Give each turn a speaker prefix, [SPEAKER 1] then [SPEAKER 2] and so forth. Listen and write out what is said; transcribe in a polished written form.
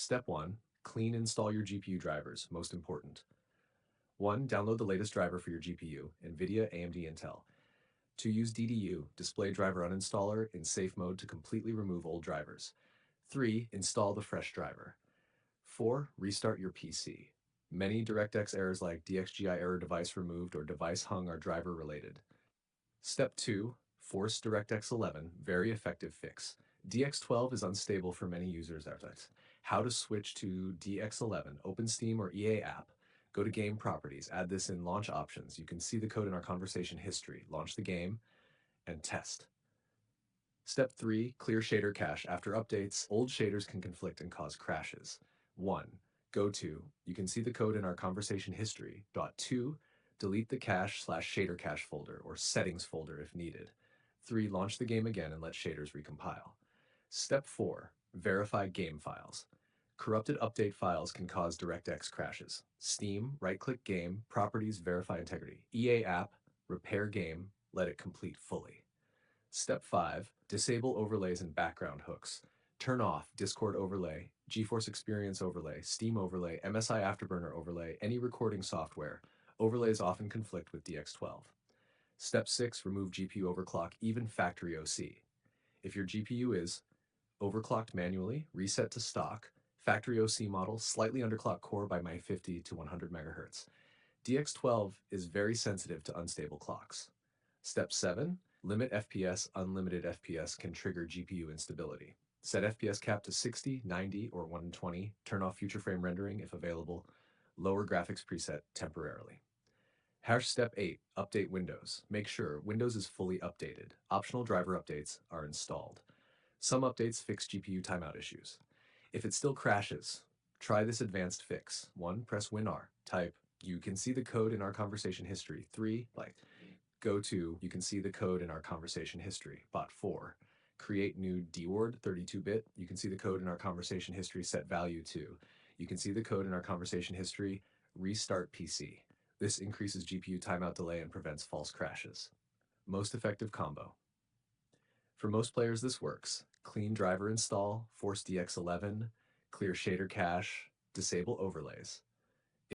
[SPEAKER 1] Step 1. Clean install your GPU drivers, most important. 1. Download the latest driver for your GPU, NVIDIA, AMD, Intel. 2. Use DDU, display driver uninstaller, in safe mode to completely remove old drivers. 3. Install the fresh driver. 4. Restart your PC. Many DirectX errors like DXGI device removed or device hung are driver related. Step 2. Force DirectX 11, very effective fix. DX12 is unstable for many users. How to switch to DX11, open Steam or EA app. Go to game properties, add this in launch options. You can see the code in our conversation history. Launch the game and test. Step 3, clear shader cache. After updates, old shaders can conflict and cause crashes. 1. Go to, you can see the code in our conversation history. 2. Delete the cache/shader cache folder or settings folder if needed. 3. Launch the game again and let shaders recompile. Step 4. Verify game files. Corrupted update files can cause DirectX crashes. Steam, right-click game, properties, verify integrity. EA app, repair game, let it complete fully. Step 5. Disable overlays and background hooks. Turn off Discord overlay, GeForce Experience overlay, Steam overlay, MSI Afterburner overlay, any recording software. Overlays often conflict with DX12. Step 6. Remove GPU overclock, even factory OC. If your GPU is overclocked manually, reset to stock, factory OC model, slightly underclocked core by my 50 to 100 MHz. DX12 is very sensitive to unstable clocks. Step 7. Limit FPS. Unlimited FPS can trigger GPU instability. Set FPS cap to 60, 90, or 120. Turn off future frame rendering if available. Lower graphics preset temporarily. Step 8. Update Windows. Make sure Windows is fully updated. Optional driver updates are installed. Some updates fix GPU timeout issues. If it still crashes, try this advanced fix. 1. Press WinR. Type, you can see the code in our conversation history. 3. Go to, you can see the code in our conversation history. 4. Create new DWORD 32-bit. You can see the code in our conversation history. Set value to. You can see the code in our conversation history. Restart PC. This increases GPU timeout delay and prevents false crashes. Most effective combo. For most players, this works. Clean driver install, force DX11, clear shader cache, disable overlays.